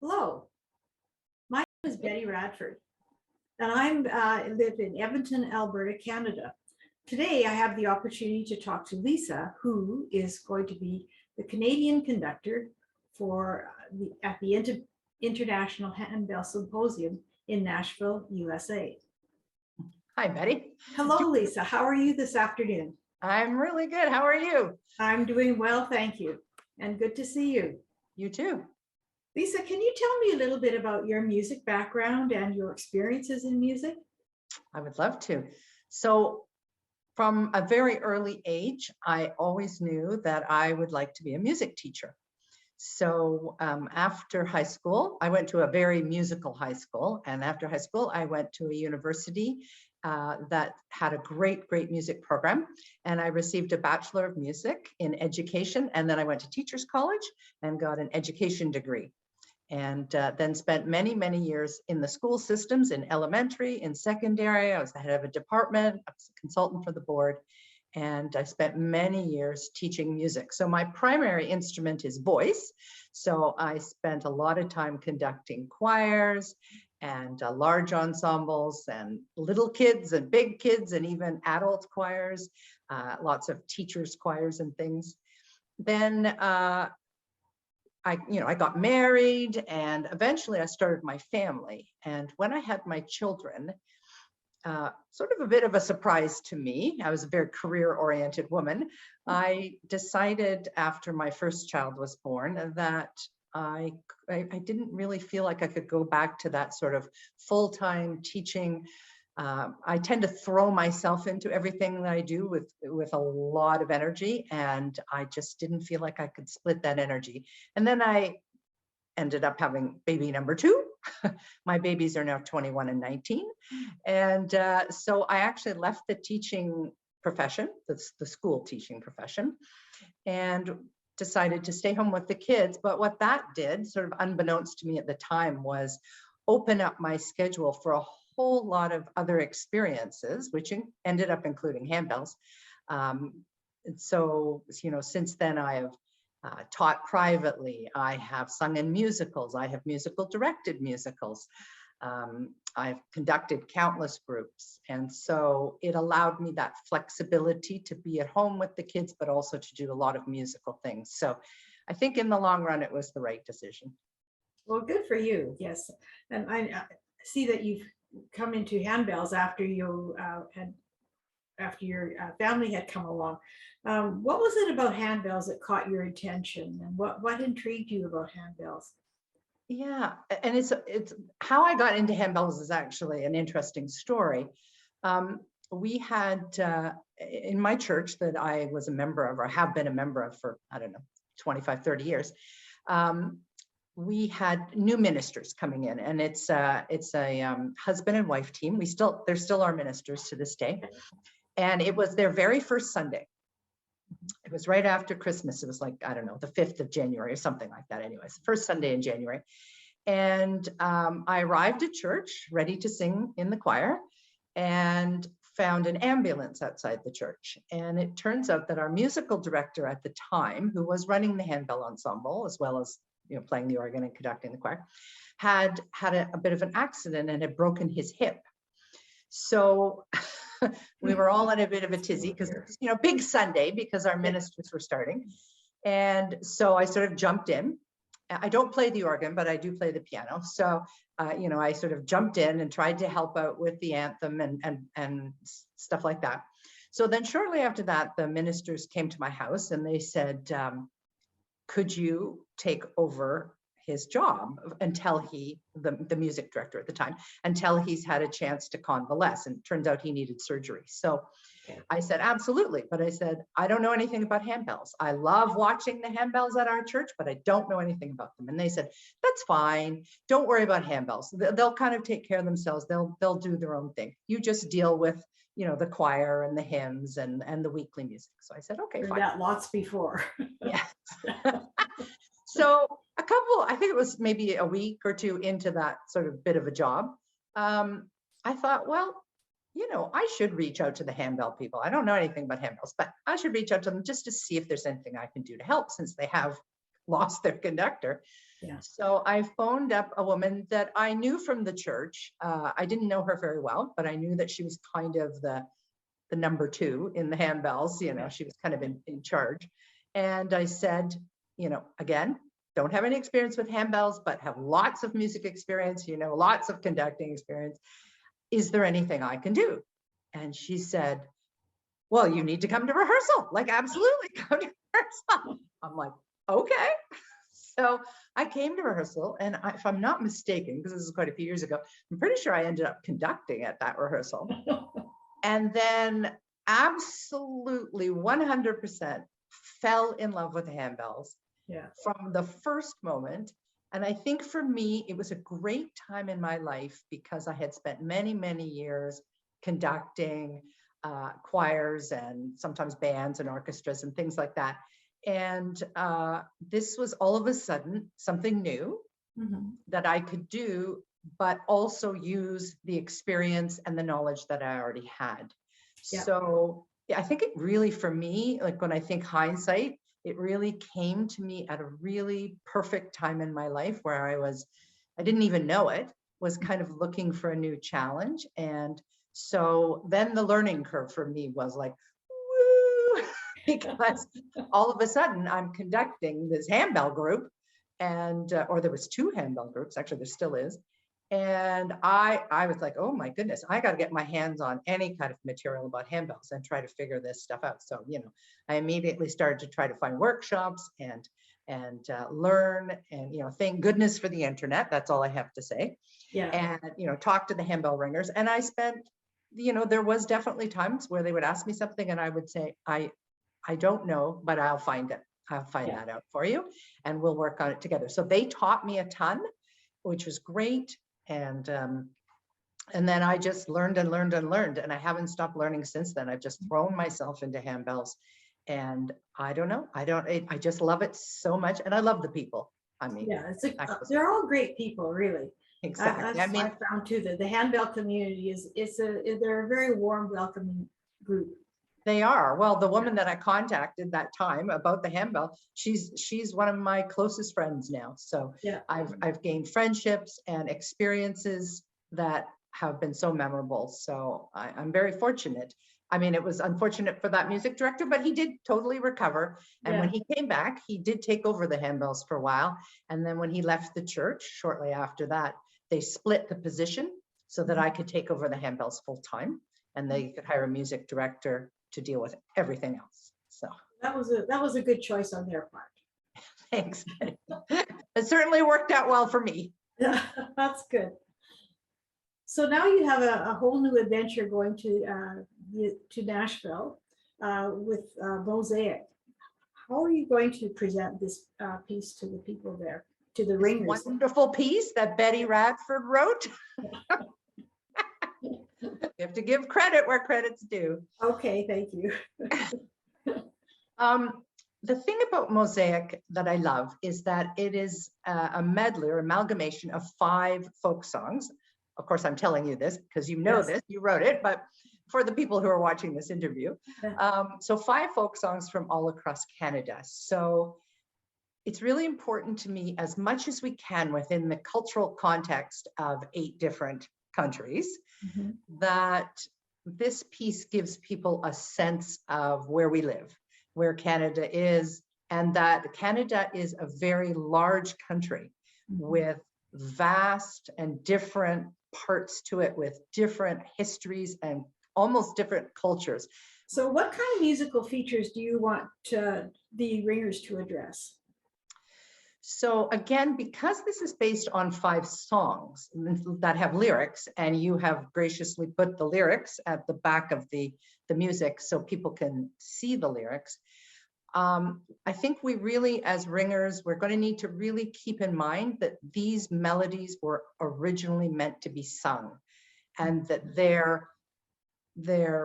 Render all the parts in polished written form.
Hello, my name is Betty Radford, and I live in Edmonton, Alberta, Canada. Today, I have the opportunity to talk to Lisa, who is going to be the Canadian conductor at the International Handbell Symposium in Nashville, USA. Hi, Betty. Hello, Lisa. How are you this afternoon? I'm really good. How are you? I'm doing well, thank you, and good to see you. You too. Lisa, can you tell me a little bit about your music background and your experiences in music? I would love to. So from a very early age, I always knew that I would like to be a music teacher. So after high school, I went to a very musical high school. And after high school, I went to a university that had a great music program. And I received a Bachelor of Music in Education. And then I went to Teachers College and got an education degree. And then spent many years in the school systems, in elementary, in secondary. I was the head of a department, I was a consultant for the board, and I spent many years teaching music. So my primary instrument is voice. So I spent a lot of time conducting choirs and large ensembles and little kids and big kids and even adult choirs, lots of teachers' choirs and things. Then I got married, and eventually I started my family. And when I had my children, sort of a bit of a surprise to me, I was a very career-oriented woman. I decided after my first child was born that I didn't really feel like I could go back to that sort of full-time teaching. I tend to throw myself into everything that I do with a lot of energy, and I just didn't feel like I could split that energy. And then I ended up having baby number 2. My babies are now 21 and 19. And so I actually left the teaching profession, the school teaching profession, and decided to stay home with the kids. But what that did, sort of unbeknownst to me at the time, was open up my schedule for a whole lot of other experiences, which ended up including handbells. So, since then I have taught privately. I have sung in musicals. I have musical directed musicals. I've conducted countless groups. And so it allowed me that flexibility to be at home with the kids, but also to do a lot of musical things. So I think in the long run, it was the right decision. Well, good for you. Yes. And I see that you've come into handbells after your family had come along. What was it about handbells that caught your attention, and what intrigued you about handbells? Yeah, and it's how I got into handbells is actually an interesting story. We had in my church that I was a member of, or have been a member of for, I don't know, 25, 30 years. We had new ministers coming in, and it's a husband and wife team. They're still our ministers to this day. And it was their very first Sunday. It was right after Christmas. It was like, I don't know, the 5th of January or something like that. Anyways, first Sunday in January. And I arrived at church ready to sing in the choir and found an ambulance outside the church. And it turns out that our musical director at the time, who was running the handbell ensemble, as well as playing the organ and conducting the choir, had a bit of an accident and had broken his hip. So we were all in a bit of a tizzy because, big Sunday, because our ministers were starting. And so I sort of jumped in. I don't play the organ, but I do play the piano. So, I sort of jumped in and tried to help out with the anthem and stuff like that. So then shortly after that, the ministers came to my house and they said, could you take over his job until the music director at the time, until he's had a chance to convalesce? And it turns out he needed surgery. So I said, absolutely. But I said, I don't know anything about handbells. I love watching the handbells at our church, but I don't know anything about them. And they said, that's fine. Don't worry about handbells. They'll kind of take care of themselves. They'll do their own thing. You just deal with, the choir and the hymns and the weekly music. So I said, okay, fine. That lots before. Yes. So I think it was maybe a week or two into that sort of bit of a job. I thought, well, I should reach out to the handbell people. I don't know anything about handbells, but I should reach out to them just to see if there's anything I can do to help, since they have lost their conductor. Yeah. So I phoned up a woman that I knew from the church. I didn't know her very well, but I knew that she was kind of the number two in the Handbells. She was kind of in charge. And I said, again, don't have any experience with handbells, but have lots of music experience, lots of conducting experience. Is there anything I can do? And she said, well, you need to come to rehearsal. Like, absolutely, come to rehearsal. I'm like, okay. So I came to rehearsal, and if I'm not mistaken, because this is quite a few years ago, I'm pretty sure I ended up conducting at that rehearsal. And then absolutely 100% fell in love with the handbells. Yeah. From the first moment. And I think for me, it was a great time in my life because I had spent many, many years conducting choirs and sometimes bands and orchestras and things like that. And this was all of a sudden something new that I could do, but also use the experience and the knowledge that I already had. Yeah. So yeah, I think it really, for me, like when I think hindsight, it really came to me at a really perfect time in my life where I didn't even know it, was kind of looking for a new challenge. And so then the learning curve for me was like, woo, because all of a sudden I'm conducting this handbell group, and, or there was two handbell groups, actually there still is. And I was like, oh my goodness, I got to get my hands on any kind of material about handbells and try to figure this stuff out. So, I immediately started to try to find workshops and learn, and, thank goodness for the internet. That's all I have to say. Yeah. And, talk to the handbell ringers. And I spent, there was definitely times where they would ask me something and I would say, I don't know, but I'll find it. I'll find that out for you and we'll work on it together. So they taught me a ton, which was great. And then I just learned and learned and learned, and I haven't stopped learning since then. I've just thrown myself into handbells, and I don't know. I just love it so much, and I love the people. I mean, yeah, they're all great people, really. Exactly. That's what I found too, that the handbell community they're a very warm, welcoming group. They are. Well, the woman that I contacted that time about the handbell, she's one of my closest friends now. So yeah. I've gained friendships and experiences that have been so memorable. So I'm very fortunate. I mean, it was unfortunate for that music director, but he did totally recover. And when he came back, he did take over the handbells for a while. And then when he left the church, shortly after that, they split the position so that I could take over the handbells full time, and they could hire a music director to deal with everything else. So that was a good choice on their part. Thanks. It certainly worked out well for me. Yeah, that's good. So now you have a whole new adventure going to Nashville with Mosaic. How are you going to present this piece to the people there, to the ringers? Wonderful piece that Betty Radford wrote. You have to give credit where credit's due. Okay, thank you. The thing about Mosaic that I love is that it is a medley or amalgamation of 5 folk songs. Of course, I'm telling you this because you know this, you wrote it, but for the people who are watching this interview. So 5 folk songs from all across Canada. So it's really important to me, as much as we can within the cultural context of 8 different countries, that this piece gives people a sense of where we live, where Canada is, and that Canada is a very large country with vast and different parts to it, with different histories and almost different cultures. So what kind of musical features do you want the ringers to address? So again, because this is based on 5 songs that have lyrics, and you have graciously put the lyrics at the back of the music so people can see the lyrics, I think we really, as ringers, we're going to need to really keep in mind that these melodies were originally meant to be sung, and that their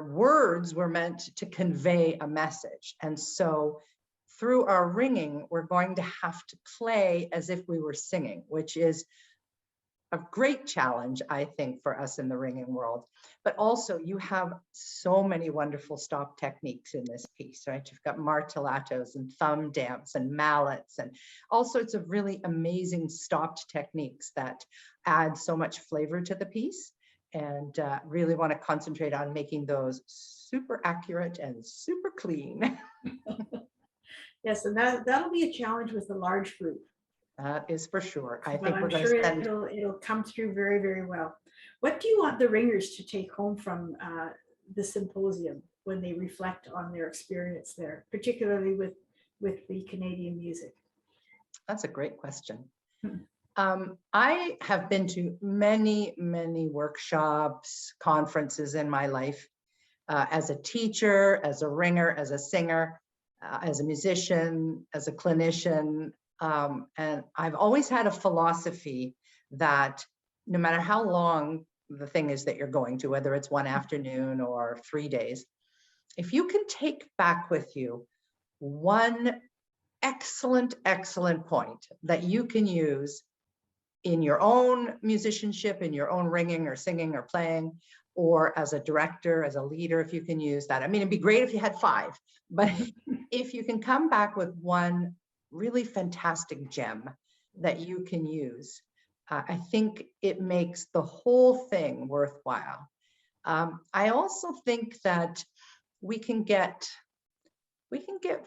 words were meant to convey a message. And so through our ringing, we're going to have to play as if we were singing, which is a great challenge, I think, for us in the ringing world. But also you have so many wonderful stop techniques in this piece, right? You've got martellatos and thumb damps and mallets and all sorts of really amazing stopped techniques that add so much flavor to the piece, and really want to concentrate on making those super accurate and super clean. Yes, and that'll be a challenge with a large group. That is for sure. I But think I'm we're going sure to spend. it'll come through very, very well. What do you want the ringers to take home from the symposium when they reflect on their experience there, particularly with the Canadian music? That's a great question. Hmm. I have been to many, many workshops, conferences in my life, as a teacher, as a ringer, as a singer, as a musician, as a clinician. And I've always had a philosophy that no matter how long the thing is that you're going to, whether it's one afternoon or 3 days, if you can take back with you one excellent point that you can use in your own musicianship, in your own ringing or singing or playing, or as a director, as a leader, if you can use that. I mean, it'd be great if you had 5, but if you can come back with one really fantastic gem that you can use, I think it makes the whole thing worthwhile. I also think that we can get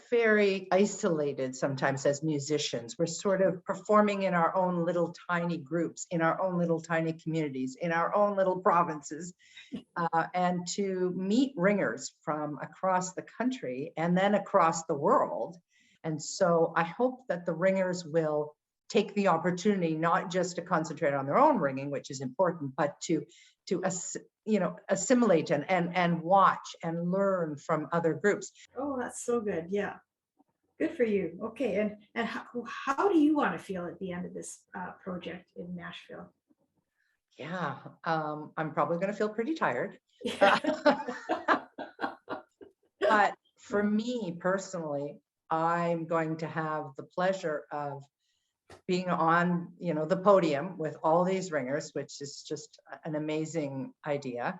very isolated sometimes as musicians. We're sort of performing in our own little tiny groups, in our own little tiny communities, in our own little provinces. And to meet ringers from across the country and then across the world. And so I hope that the ringers will take the opportunity not just to concentrate on their own ringing, which is important, but to assimilate and watch and learn from other groups. Oh, that's so good. Yeah. Good for you. Okay. And how do you want to feel at the end of this project in Nashville? Yeah, I'm probably going to feel pretty tired. Yeah. But for me personally, I'm going to have the pleasure of being on, the podium with all these ringers, which is just an amazing idea.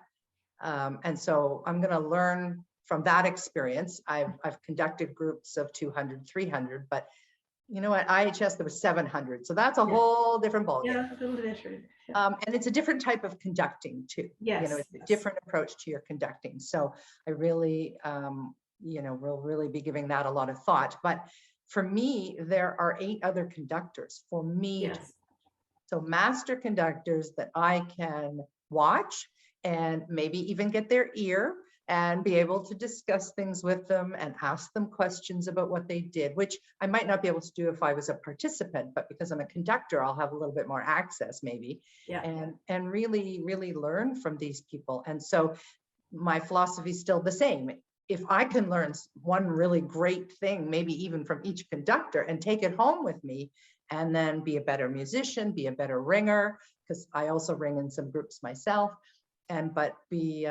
And so I'm going to learn from that experience. I've conducted groups of 200, 300, but at IHS there was 700. So that's a whole different ballgame. Yeah, a little different. Yeah. And it's a different type of conducting too. Yes. It's a different approach to your conducting. So I really, we'll really be giving that a lot of thought. But for me, there are 8 other conductors for me. Yes. So master conductors that I can watch and maybe even get their ear and be able to discuss things with them and ask them questions about what they did, which I might not be able to do if I was a participant, but because I'm a conductor, I'll have a little bit more access maybe. Yeah. And really, really learn from these people. And so my philosophy is still the same. If I can learn one really great thing, maybe even from each conductor, and take it home with me, and then be a better musician, be a better ringer, because I also ring in some groups myself, but be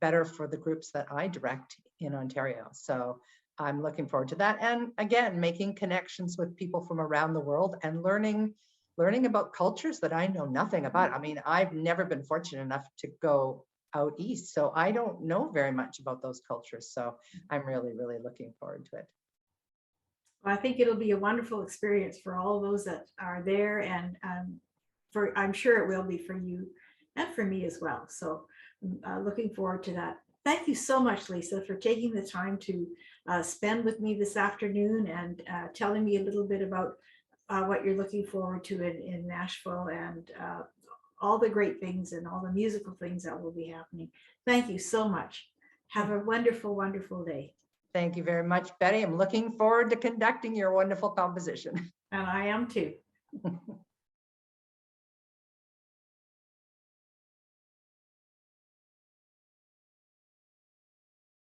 better for the groups that I direct in Ontario. So I'm looking forward to that. And again, making connections with people from around the world and learning about cultures that I know nothing about. I mean, I've never been fortunate enough to go out east, so I don't know very much about those cultures. So I'm really, really looking forward to it. Well, I think it'll be a wonderful experience for all those that are there, and I'm sure it will be for you and for me as well. So looking forward to that. Thank you so much, Lisa, for taking the time to spend with me this afternoon and telling me a little bit about what you're looking forward to in Nashville, and all the great things and all the musical things that will be happening. Thank you so much. Have a wonderful, wonderful day. Thank you very much, Betty. I'm looking forward to conducting your wonderful composition. And I am too.